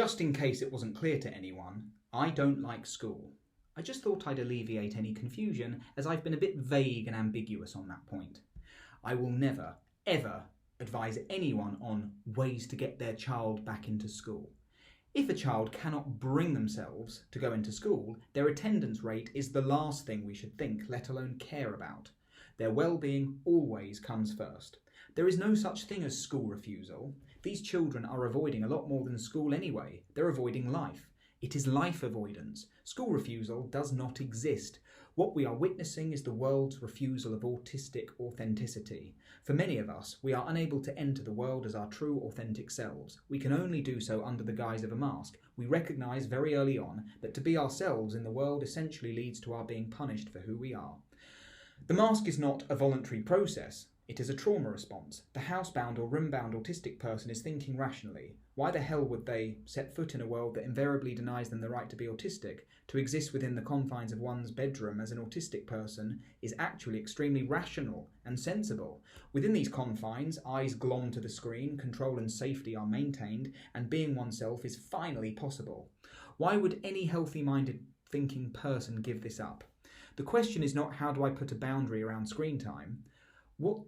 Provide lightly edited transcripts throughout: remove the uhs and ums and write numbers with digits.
Just in case it wasn't clear to anyone, I don't like school. I just thought I'd alleviate any confusion, as I've been a bit vague and ambiguous on that point. I will never, ever advise anyone on ways to get their child back into school. If a child cannot bring themselves to go into school, their attendance rate is the last thing we should think, let alone care about. Their well-being always comes first. There is no such thing as school refusal. These children are avoiding a lot more than school anyway. They're avoiding life. It is life avoidance. School refusal does not exist. What we are witnessing is the world's refusal of autistic authenticity. For many of us, we are unable to enter the world as our true authentic selves. We can only do so under the guise of a mask. We recognise very early on that to be ourselves in the world essentially leads to our being punished for who we are. The mask is not a voluntary process. It is a trauma response. The housebound or room-bound autistic person is thinking rationally. Why the hell would they set foot in a world that invariably denies them the right to be autistic? To exist within the confines of one's bedroom as an autistic person is actually extremely rational and sensible. Within these confines, eyes glom to the screen, control and safety are maintained, and being oneself is finally possible. Why would any healthy-minded thinking person give this up? The question is not how do I put a boundary around screen time. What,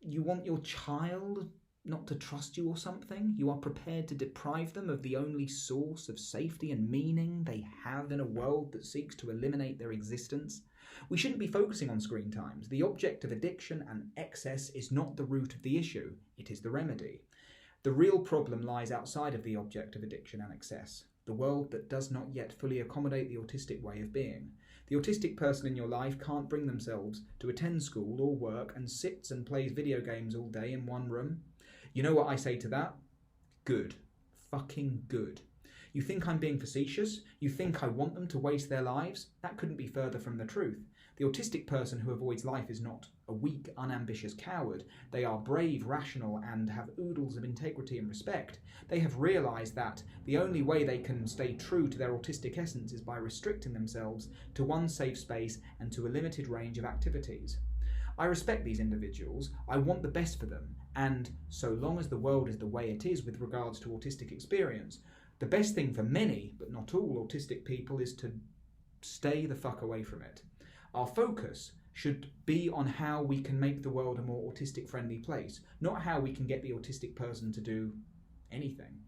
you want your child not to trust you or something? You are prepared to deprive them of the only source of safety and meaning they have in a world that seeks to eliminate their existence? We shouldn't be focusing on screen times. The object of addiction and excess is not the root of the issue, it is the remedy. The real problem lies outside of the object of addiction and excess, the world that does not yet fully accommodate the autistic way of being. The autistic person in your life can't bring themselves to attend school or work and sits and plays video games all day in one room. You know what I say to that? Good. Fucking good. You think I'm being facetious? You think I want them to waste their lives? That couldn't be further from the truth. The autistic person who avoids life is not a weak, unambitious coward. They are brave, rational, and have oodles of integrity and respect. They have realised that the only way they can stay true to their autistic essence is by restricting themselves to one safe space and to a limited range of activities. I respect these individuals, I want the best for them, and so long as the world is the way it is with regards to autistic experience, the best thing for many, but not all autistic people is to stay the fuck away from it. Our focus should be on how we can make the world a more autistic friendly place, not how we can get the autistic person to do anything.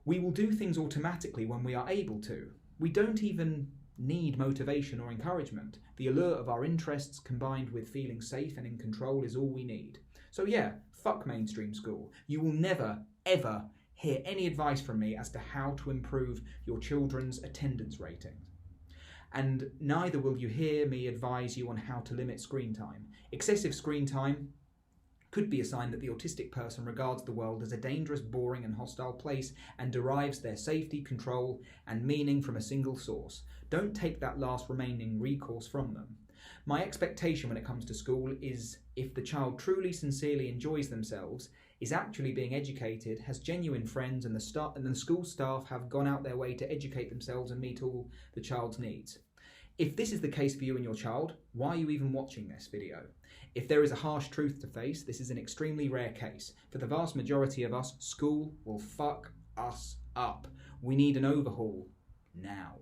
We will do things automatically when we are able to. We don't even need motivation or encouragement. The allure of our interests combined with feeling safe and in control is all we need. So yeah, fuck mainstream school. You will never, ever hear any advice from me as to how to improve your children's attendance ratings. And neither will you hear me advise you on how to limit screen time. Excessive screen time could be a sign that the autistic person regards the world as a dangerous, boring and hostile place and derives their safety, control and meaning from a single source. Don't take that last remaining recourse from them. My expectation when it comes to school is if the child truly, sincerely enjoys themselves, is actually being educated, has genuine friends, and the school staff have gone out their way to educate themselves and meet all the child's needs. If this is the case for you and your child, why are you even watching this video? If there is a harsh truth to face, this is an extremely rare case. For the vast majority of us, school will fuck us up. We need an overhaul now.